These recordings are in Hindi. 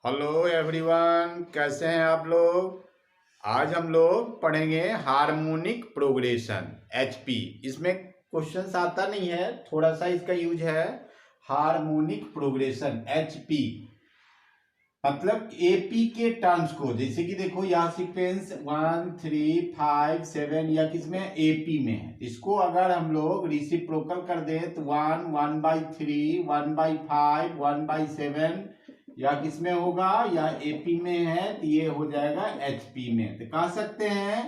हेलो एवरीवन, कैसे हैं आप लोग। आज हम लोग पढ़ेंगे हार्मोनिक प्रोग्रेशन एचपी। इसमें क्वेश्चंस आता नहीं है, थोड़ा सा इसका यूज है। हार्मोनिक प्रोग्रेशन एचपी मतलब एपी के टर्म्स को, जैसे कि देखो यहाँ सीक्वेंस 1 3 5 7 या किसमें एपी में है। इसको अगर हम लोग रिसिप्रोकल कर दे तो 1/3 1/5 1/7 या किसमें होगा, या एपी में है तो ये हो जाएगा एचपी में। तो कह सकते हैं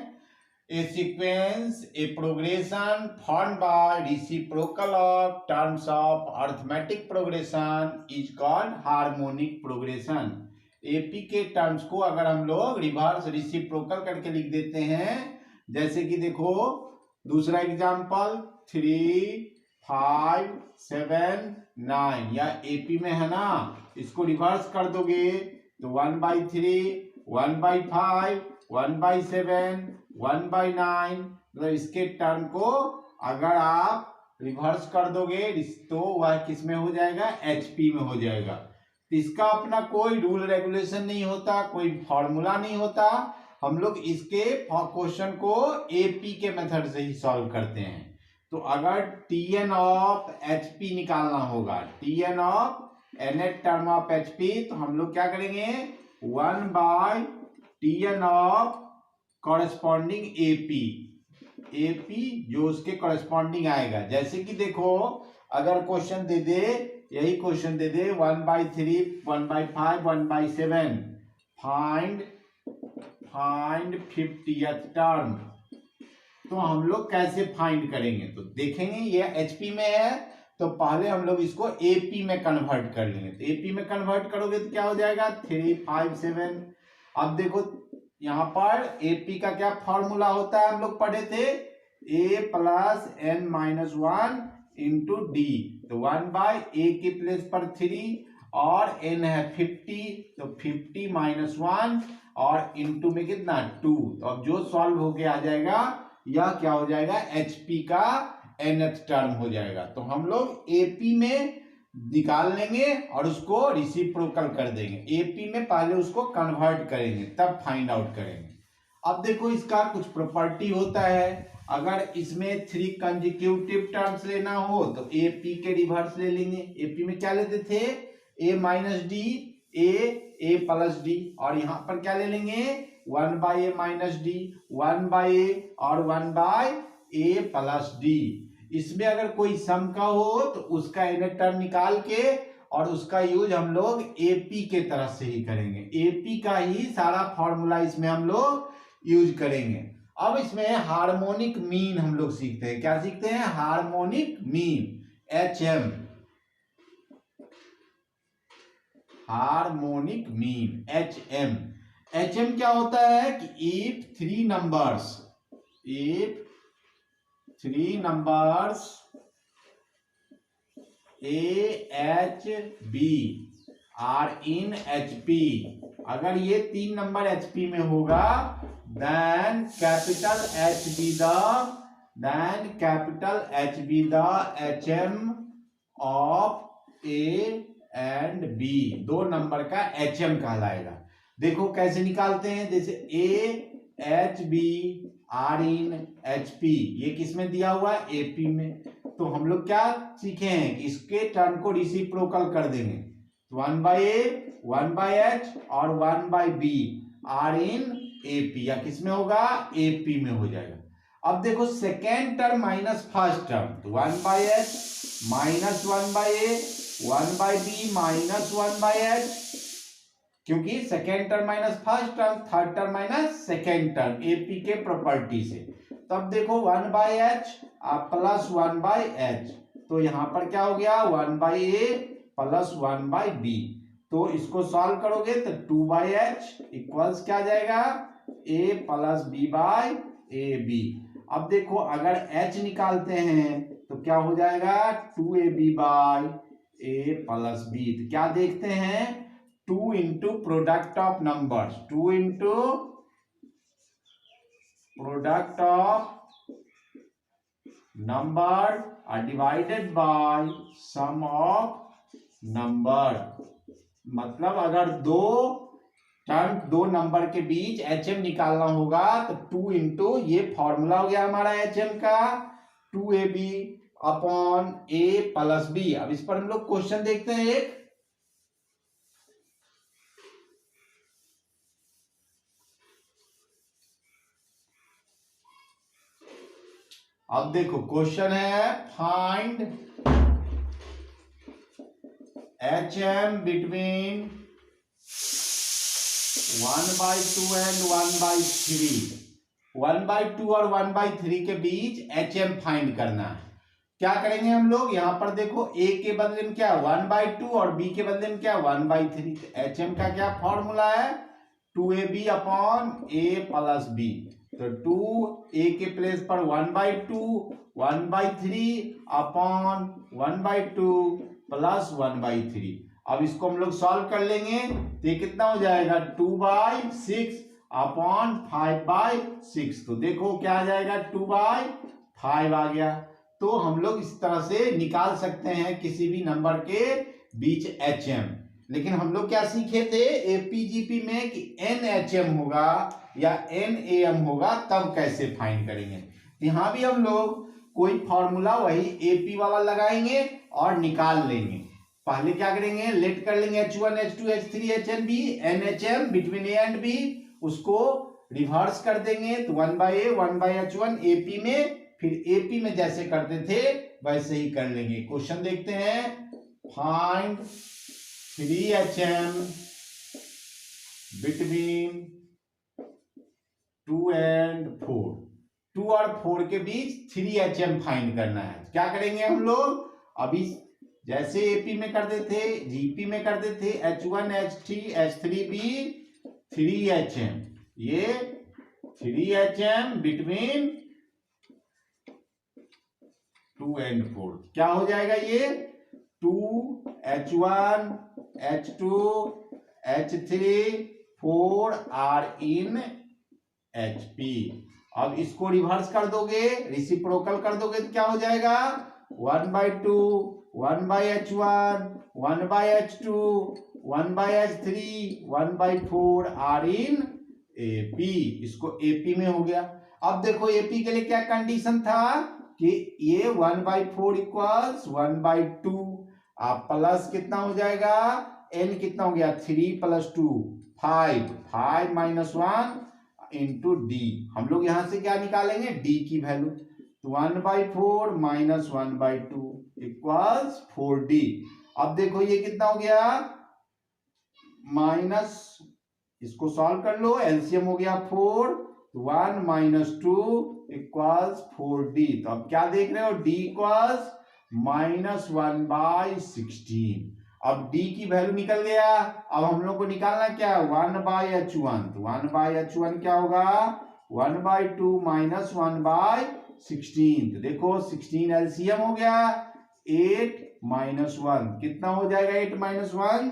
a sequence a progression formed by reciprocal of terms of arithmetic progression is called harmonic progression. AP के टर्म्स को अगर हम लोग रिवर्स रिसिप्रोकल करके लिख देते हैं, जैसे कि देखो दूसरा एग्जांपल 3 5 7 9 या एपी में है ना, इसको रिवर्स कर दोगे तो 1/3 1/5 1/7 1/9, मतलब इसके टर्म को अगर आप रिवर्स कर दोगे तो वह किस में हो जाएगा, एचपी में हो जाएगा। तो इसका अपना कोई रूल रेगुलेशन नहीं होता, कोई फॉर्मूला नहीं होता। हम लोग इसके क्वेश्चन को एपी के मेथड से ही सॉल्व करते हैं। तो अगर टीएन ऑफ एचपी निकालना होगा, TN of nth term of HP, तो हम लोग क्या करेंगे 1/TN of corresponding AP, AP जो उसके कॉरेस्पॉन्डिंग आएगा। जैसे कि देखो अगर क्वेश्चन दे दे, यही क्वेश्चन दे दे 1/3 1/5 1/7 फाइंड 50th टर्म, तो हम लोग कैसे फाइंड करेंगे। तो देखेंगे ये एचपी में है तो पहले हम लोग इसको एपी में कन्वर्ट कर लेंगे। तो एपी में कन्वर्ट करोगे तो क्या हो जाएगा 3 5 7। अब देखो यहाँ पर एपी का क्या फॉर्मूला होता है, हम लोग पढ़े थे a + n-1 इंटू डी। तो 1/a के प्लेस पर 3 और n है 50, तो 50 - 1 और इंटू में कितना 2। तो अब जो सॉल्व होके आ जाएगा यह क्या हो जाएगा, एचपी का nth टर्म हो जाएगा। तो हम लोग एपी में निकाल लेंगे और उसको रिसिप्रोकल कर देंगे। एपी में पहले उसको कन्वर्ट करेंगे तब फाइंड आउट करेंगे। अब देखो इसका कुछ प्रॉपर्टी होता है। अगर इसमें 3 कंसेक्यूटिव टर्म्स लेना हो तो एपी के रिवर्स ले लेंगे। एपी में क्या लेते थे, a - d a + d, और यहाँ पर क्या ले लेंगे 1/a - d 1/a और 1/a + d। इसमें अगर कोई सम का हो तो उसका nth टर्म निकाल के और उसका यूज हम लोग एपी के तरह से ही करेंगे। एपी का ही सारा फॉर्मूला इसमें हम लोग यूज करेंगे। अब इसमें हार्मोनिक मीन हम लोग सीखते हैं। क्या सीखते हैं, harmonic mean HM, harmonic mean HM। HM क्या होता है कि if 3 numbers A H B are in HP, अगर ये 3 नंबर HP में होगा then capital HB the HM of A and B, 2 number का HM कहलाएगा। देखो कैसे निकालते हैं, जैसे A H B are in HP, ये किसमें दिया हुआ है, एपी में। तो हम लोग क्या सीखे हैं कि इसके टर्म को रिसिप्रोकल कर देंगे। 1/a 1/h और 1/b आर इन एपी, या किसमें होगा, एपी में हो जाएगा। अब देखो second term minus first term, तो 1/h - 1/a 1/b - 1/h, क्योंकि second term minus first term, third term minus second term, AP के प्रॉपर्टी से। तब देखो 1/h प्लस 1/h, तो यहां पर क्या हो गया 1/a प्लस 1/b। तो इसको सॉल्व करोगे तो 2/h इक्वल्स क्या जाएगा, a प्लस b/ab। अब देखो अगर h निकालते हैं तो क्या हो जाएगा 2ab/a प्लस b। तो क्या देखते हैं, 2 into product of numbers, 2 into product of number are divided by sum of number, मतलब अगर दो नंबर के बीच HM निकालना होगा तो 2 इंटू ये फॉर्मूला हो गया हमारा HM का 2AB upon A plus B। अब इस पर हम लोग क्वेश्चन देखते हैं एक। अब देखो क्वेश्चन है फाइंड HM बिटवीन 1/2 एंड 1/3। 1/2 और 1/3 के बीच HM फाइंड करना है। क्या करेंगे हम लोग, यहां पर देखो A के बदले में क्या 1/2 और B के बदले में क्या 1/3। HM का क्या फॉर्मूला है 2AB upon A plus B। तो 2A के प्लेस पर 1/2 1/3 अपॉन 1/2 प्लस 1/3। अब इसको हम लोग सॉल्व कर लेंगे तो ये कितना हो जाएगा 2/6 अपॉन 5/6। तो देखो क्या आ जाएगा 2/5 आ गया। तो हम लोग इस तरह से निकाल सकते हैं किसी भी नंबर के बीच HM। लेकिन हम लोग क्या सीखे थे APGP में कि NHM होगा या NAM होगा तब कैसे फाइंड करेंगे। यहां भी हम लोग कोई फॉर्मूला वही AP वाला लगाएंगे और निकाल लेंगे। पहले क्या करेंगे लेट कर लेंगे H1 H2 H3 HNB NHM between A and B, उसको रिवर्स कर देंगे तो 1/A 1/H1 AP में, फिर AP में जैसे करते थे वैसे ही कर लेंगे। क्वेश्चन देखते हैं फाइंड 3HM बिटवीन 2 एंड 4। 2 और 4 के बीच 3HM फाइंड करना है। क्या करेंगे हम लोग अभी जैसे AP में करते थे GP में करते थे H1 H3 H3B 3HM। ये 3HM बिटवीन 2 एंड 4 क्या हो जाएगा ये 2H1 H2 H3 4 are in HP। अब इसको रिवर्स कर दोगे रिसिप्रोकल कर दोगे तो क्या हो जाएगा 1/2 1/H1 1/H2 1/H3 1/4 are in AP। इसको AP में हो गया। अब देखो AP के लिए क्या कंडीशन था कि ये 1/4 इक्वल्स 1/2। आप प्लस कितना हो जाएगा n कितना हो गया 3 + 2 5 5 - 1 इंटू D। हम लोग यहां से क्या निकालेंगे D की वैल्यू। तो 1/4 - 1/2 इक्वल्स 4D। अब देखो ये कितना हो गया माइनस, इसको सॉल्व कर लो एलसीएम हो गया 4 1 - 2 इक्वल्स 4D। तो अब क्या देख रहे हो D इक्वल्स -1/16। अब D की वैल्यू निकल गया। अब हम लोग को निकालना क्या 1/H1। तो 1/H1 क्या होगा 1/2 - 1/16। तो देखो 16 एलसीएम हो गया 8 - 1 कितना हो जाएगा 8 - 1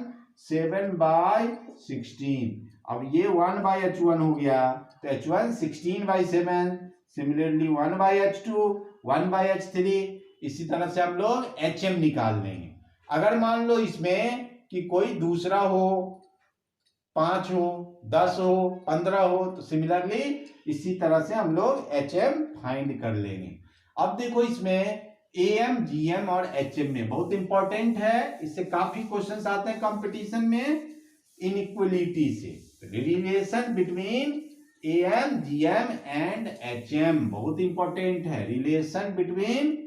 7/16। अब ये 1/H1 हो गया तो H1 16/7। Similarly 1/H2 1/H3। इसी तरह से हम लोग HM निकाल लेंगे। अगर मान लो इसमें कि कोई दूसरा हो 5 हो 10 हो 15 हो तो सिमिलरली इसी तरह से हम लोग HM फाइंड कर लेंगे। अब देखो इसमें AM GM और HM में बहुत इंपॉर्टेंट है, इससे काफी क्वेश्चंस आते हैं कंपटीशन में इनइक्वलिटी से। Relation between AM GM and HM बहुत इंपॉर्टेंट है। Relation between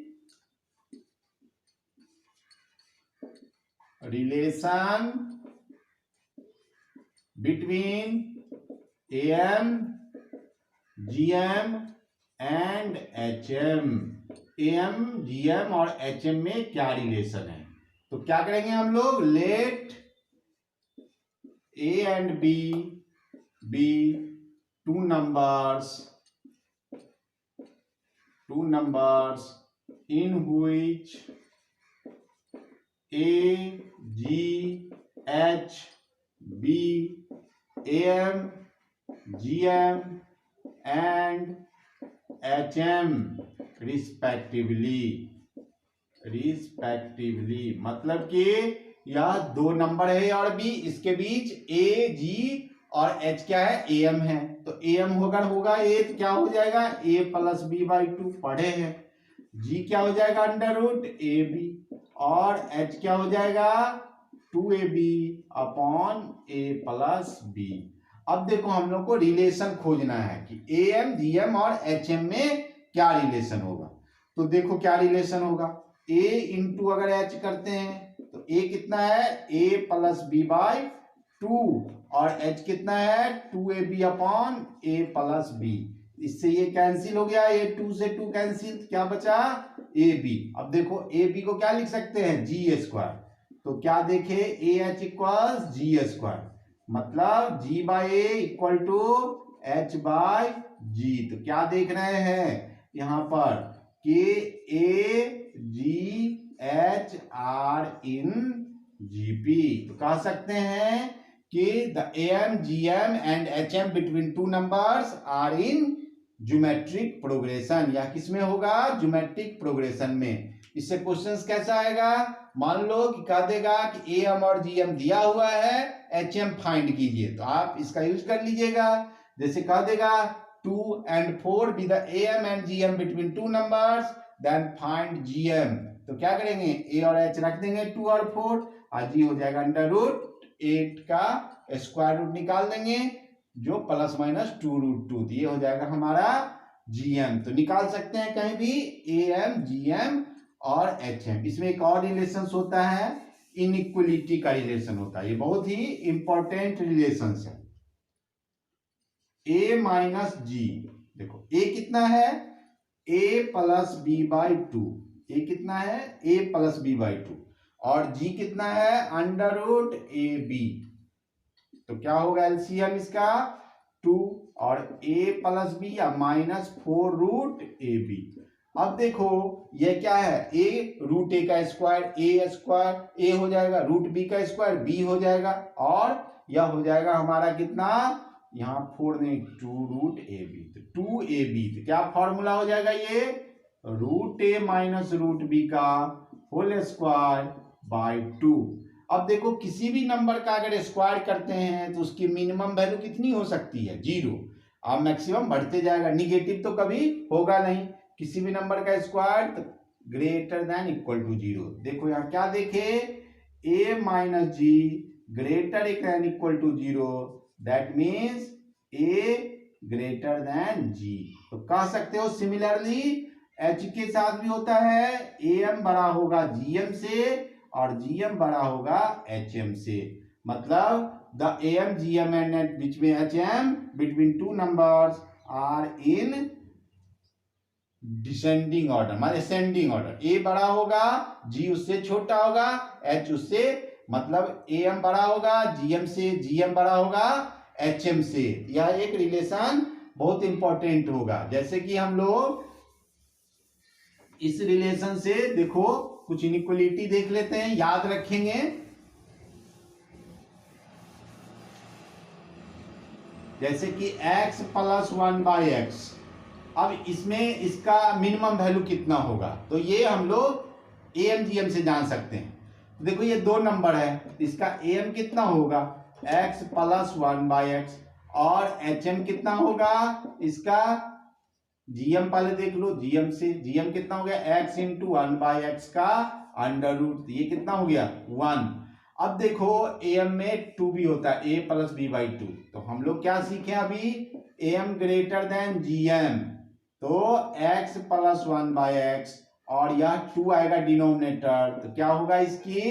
AM GM and HM। AM GM और HM में क्या रिलेशन है तो क्या करेंगे हम लोग late A and B be two numbers in which A G H B AM GM and HM respectively. मतलब कि या दो नंबर है ए और बी, इसके बीच ए जी और एच क्या है, ए एम है। तो ए एम होगा ए, तो क्या हो जाएगा ए प्लस बी बाई टू, पढ़े हैं। जी क्या हो जाएगा अंडर रूट ए बी, और एच क्या हो जाएगा 2ab अपॉन ए प्लस बी। अब देखो हम लोग को रिलेशन खोजना है कि ए एम जी एम और एच एम में क्या रिलेशन होगा। तो देखो क्या रिलेशन होगा, a इंटू अगर h करते हैं तो a कितना है a plus B by two, और h कितना है 2ab upon a plus B. इससे ये कैंसिल हो गया, a 2 से 2 कैंसिल, क्या बचा ab। अब देखो ab को क्या लिख सकते हैं जी स्क्वायर, तो क्या देखे A H equal G square, मतलब G by A equal to H by G. तो क्या देख रहे हैं यहाँ पर कि A G H are in GP. तो कह सकते हैं कि the M G M and H M between two numbers are in geometric progression, या किसमें होगा ज्योमेट्रिक प्रोग्रेशन में। इससे क्वेश्चंस कैसा आएगा, मान लो कि कह देगा कि ए एम और जी एम दिया हुआ है, एच एम फाइंड कीजिए, तो आप इसका यूज कर लीजिएगा। जैसे कह देगा 2 and 4 be the am and gm between two numbers, then find gm। तो क्या करेंगे a और h रख देंगे 2 और 4, और g हो जाएगा अंडर रूट 8 का स्क्वायर रूट निकाल देंगे, जो प्लस माइनस 2 रूट 2, ये हो जाएगा हमारा gm। तो निकाल सकते हैं कहीं भी am gm और hm। इसमें एक और रिलेशन होता है, इनइक्वलिटी का रिलेशन होता है, ये बहुत ही इंपॉर्टेंट रिलेशन है। a माइनस जी, देखो a कितना है a plus B by two, a कितना है a plus B by two, और g कितना है अंडर रूट ए बी। तो क्या होगा एलसीएम इसका 2, और a प्लस बी या माइनस 4 रूट ए बी। अब देखो ये क्या है a रूट ए का स्क्वायर, a स्क्वायर a हो जाएगा, रूट b का स्क्वायर b हो जाएगा, और यह हो जाएगा हमारा कितना, यहाँ 4 ने 2 रूट ए बी, तो 2ab। तो क्या फॉर्मूला हो जाएगा ये रूट ए माइनस रूट बी का होल स्क्वायर बाई 2। अब देखो किसी भी नंबर का अगर स्क्वायर करते हैं तो उसकी मिनिमम वैल्यू कितनी हो सकती है 0, अब मैक्सिमम बढ़ते जाएगा, निगेटिव तो कभी होगा नहीं। किसी भी नंबर का स्क्वायर तो ग्रेटर देन इक्वल टू 0। देखो यहाँ क्या देखे a minus G greater than equal to 0, that means a greater than g। तो कह सकते हो सिमिलरली h के साथ भी होता है, am बड़ा होगा gm से और gm बड़ा होगा hm से, मतलब the am gm and which में hm between two numbers are in descending order, मतलब असेंडिंग ऑर्डर। a बड़ा होगा g उससे छोटा होगा, h उससे, मतलब am बड़ा होगा gm से, gm बड़ा होगा hm से। यह एक रिलेशन बहुत इंपॉर्टेंट होगा। जैसे कि हम लोग इस रिलेशन से देखो कुछ इनइक्वलिटी देख लेते हैं, याद रखेंगे। जैसे कि x प्लस 1 बाई एक्स, अब इसमें इसका मिनिमम वैल्यू कितना होगा, तो ये हम लोग एम जी एम से जान सकते हैं। तो देखो ये दो नंबर है, इसका एम कितना होगा x प्लस 1 बाई एक्स, और एच एम कितना होगा इसका, जीएम पहले देख लो, जीएम से जीएम कितना हो गया x इंटू 1 बाई एक्स का अंडर रूट, ये कितना हो गया 1। अब देखो एम में 2 भी होता है, a प्लस बी बाई 2। तो हम लोग क्या सीखे अभी, एम ग्रेटर देन जीएम, तो x प्लस 1 बाई एक्स, और यह 2 आएगा डिनोमिनेटर, तो क्या होगा इसकी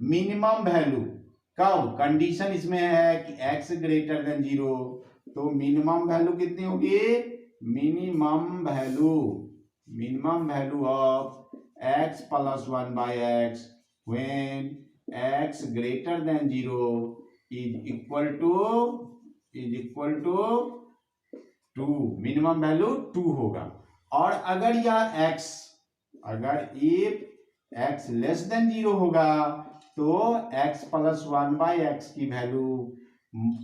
मिनिमम वैल्यू, कब कंडीशन इसमें है कि x ग्रेटर देन 0, तो मिनिमम वैल्यू कितनी होगी, minimum value of x plus 1 by X when x greater than 0 is equal to 2, minimum value 2 होगा। और अगर यह x, अगर x लेस देन 0 होगा तो x प्लस 1 बाई एक्स की वैल्यू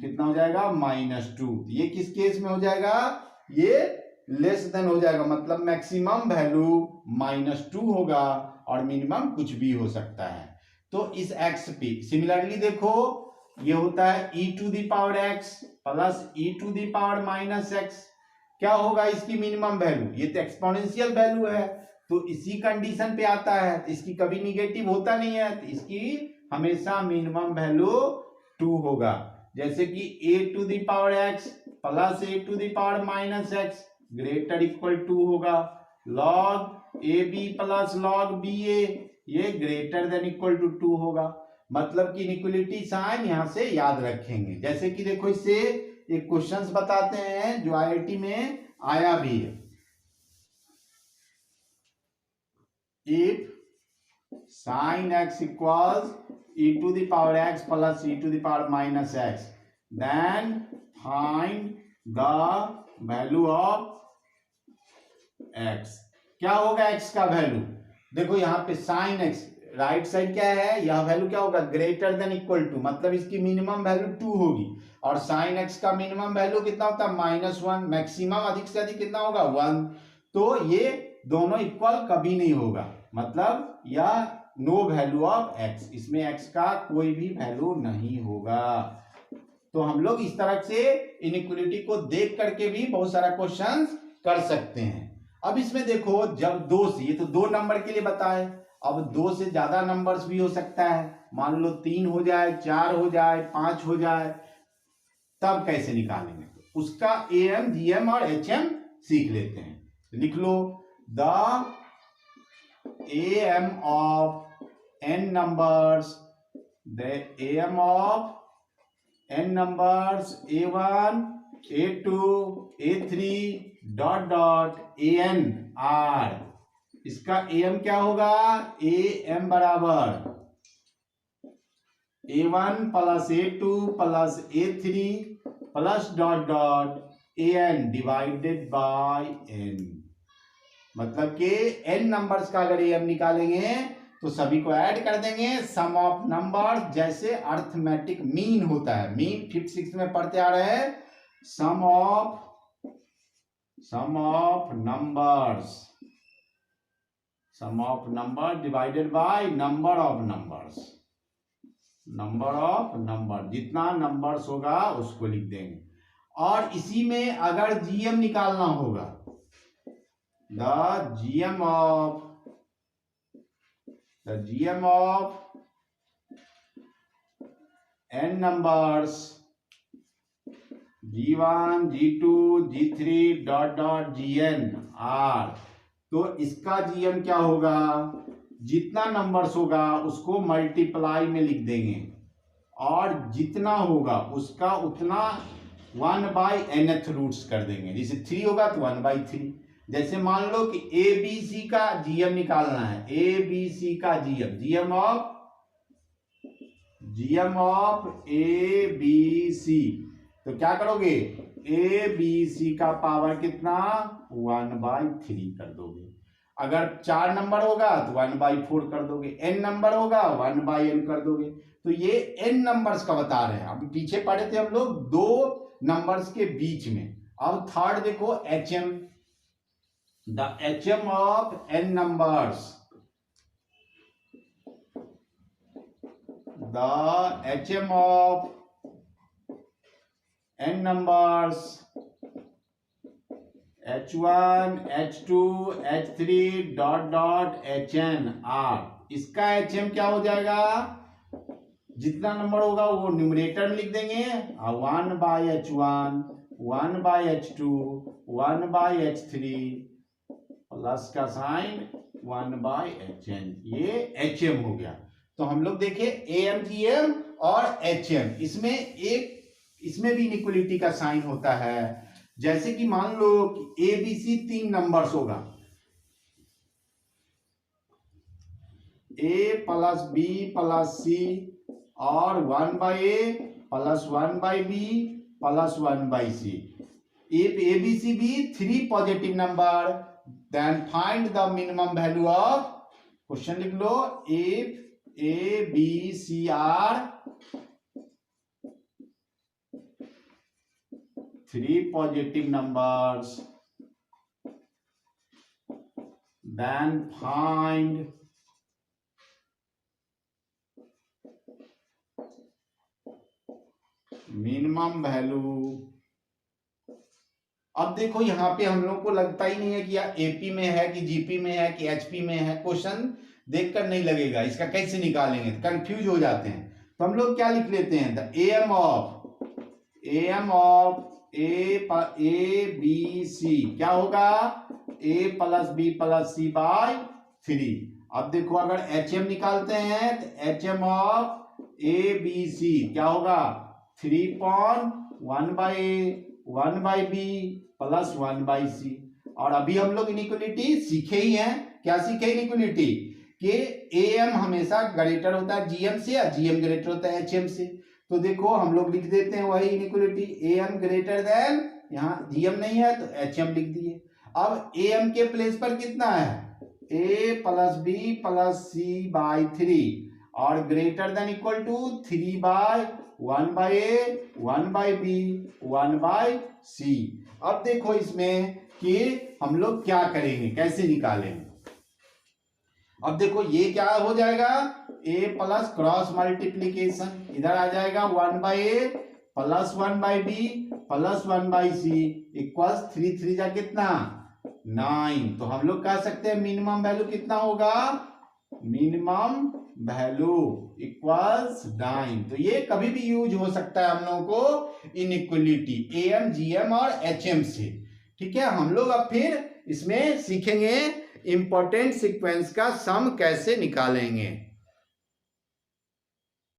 कितना हो जाएगा -2। ये किस केस में हो जाएगा, ये लेस देन हो जाएगा, मतलब मैक्सिमम वैल्यू -2 होगा और मिनिमम कुछ भी हो सकता है। तो इस x पे सिमिलरली देखो ये होता है e to the power x plus e to the power minus x। क्या होगा इसकी मिनिमम वैल्यू? ये तो एक्सपोनेंशियल वैल्यू है, तो इसी कंडीशन पे आता है, तो इसकी कभी निगेटिव होता नहीं है, तो इसकी हमेशा मिनिमम वैल्यू 2 होगा। जैसे कि a to the power x plus a to the power minus x greater equal 2 होगा। log ab plus log ba ये ग्रेटर देन इक्वल टू 2 होगा। मतलब कि इनइक्वलिटी साइन यहां से याद रखेंगे। जैसे कि देखो इससे एक क्वेश्चंस बताते हैं जो आईआईटी में आया भी है। If sin x equals e to the power x plus e to the power minus x, then find the value of x। क्या होगा x का वैल्यू? देखो यहाँ पे sin x राइट साइड क्या है, यह वैल्यू क्या होगा? ग्रेटर देन इक्वल टू, मतलब इसकी मिनिमम वैल्यू 2 होगी। और sin x का मिनिमम वैल्यू कितना होता है? -1। मैक्सिमम अधिक से अधिक कितना होगा? 1। तो ये दोनों इक्वल कभी नहीं होगा, मतलब यह नो वैल्यू ऑफ x, इसमें x का कोई भी वैल्यू नहीं होगा। तो हम लोग इस तरह से इनइक्वलिटी को देख करके भी बहुत सारा क्वेश्चन कर सकते हैं। अब इसमें देखो जब 2 से, ये तो 2 नंबर के लिए बताए, अब 2 से ज्यादा नंबर्स भी हो सकता है, मान लो 3 हो जाए, 4 हो जाए, 5 हो जाए, तब कैसे निकालेंगे? तो उसका am, gm और hm सीख लेते हैं। लिख लो the am of n numbers, the am of n numbers a1 a2 a3 dot dot an r। इसका am क्या होगा? am बराबर a1 plus a2 plus a3 plus dot dot an divided by n। मतलब कि n नंबर्स का अगर am निकालेंगे तो सभी को ऐड कर देंगे, सम ऑफ नंबर्स, जैसे अर्थमेटिक मीन होता है। मीन 5th 6th में पढ़ते आ रहे हैं। Sum of number divided by number of numbers. Number of number, जितना नंबर्स होगा उसको लिख देंगे। और इसी में अगर जीएम निकालना होगा, the GM of n numbers g1 g2 g3 dot dot gn r, तो इसका gm क्या होगा? जितना नंबर्स होगा उसको मल्टीप्लाई में लिख देंगे, और जितना होगा उसका उतना 1/nth रूट्स कर देंगे। जैसे 3 होगा तो 1/3। जैसे मान लो कि ए बी सी का जीएम निकालना है, ए बी सी का GM, GM of A B C, तो क्या करोगे? ए बी सी का पावर कितना? 1/3 कर दोगे। अगर 4 नंबर होगा तो 1/4 कर दोगे, n नंबर होगा 1/n कर दोगे। तो ये n नंबर्स का बता रहे हैं। अभी पीछे पढ़े थे हम लोग 2 नंबर्स के बीच में। अब थर्ड देखो hm, the hm of n numbers, the hm of n numbers h1 h2 h3 dot dot hn r। इसका hm क्या हो जाएगा? जितना नंबर होगा वो न्यूमरेटर में लिख देंगे, 1/h1 1/h2 1/h3 प्लस का साइन 1/hn, ये hm हो गया। तो हम लोग देखे am gm और hm, इसमें भी इनइक्वलिटी का साइन होता है। जैसे कि मान लो कि ए बी सी 3 नंबर्स होगा, a प्लस बी प्लस सी और 1/a plus 1/b plus 1/c। if abc be 3 positive number, then find the minimum value of, question लिख लो, if a b c are 3 positive numbers, then find minimum value. अब देखो यहाँ पे हम लोग को लगता ही नहीं है कि यार एपी में है कि जीपी में है कि एचपी में है, क्वेश्चन देखकर नहीं लगेगा इसका कैसे निकालेंगे, कंफ्यूज हो जाते हैं। तो हम लोग क्या लिख लेते हैं, the M of A B C क्या होगा, A plus B plus C by 3। अब देखो अगर एच एम निकालते हैं तो H M of A B C क्या होगा, 3.1 by A 1 by B plus 1 by C. और अभी हम लोग इनइक्वलिटी सीखे ही हैं, क्या सीखे इनइक्वलिटी कि ए एम हमेशा ग्रेटर होता है जीएम से, या जीएम ग्रेटर होता है एचएम से। तो देखो हम लोग लिख देते हैं वही inequality, A M greater than, यहाँ जीएम नहीं है तो एचएम लिख दिए। अब ए एम के प्लेस पर कितना है, A plus B plus C by 3 और greater than equal to 3 by 1 by A 1 by B 1 by C. अब देखो इसमें कि हम लोग क्या करेंगे, कैसे निकालेंगे। अब देखो ये क्या हो जाएगा, ए प्लस क्रॉस मल्टीप्लीकेशन, इधर आ जाएगा 1 by A plus 1 by B plus 1 by C equals 3 3 जा कितना 9। तो हम लोग कह सकते हैं मिनिमम वैल्यू कितना होगा, मिनिमम वैल्यू इक्वल्स 9। तो ये कभी भी यूज हो सकता है हम लोगों को इनइक्वलिटी एएम जीएम और एचएम से। ठीक है, हम लोग अब फिर इसमें सीखेंगे इंपॉर्टेंट सीक्वेंस का सम कैसे निकालेंगे।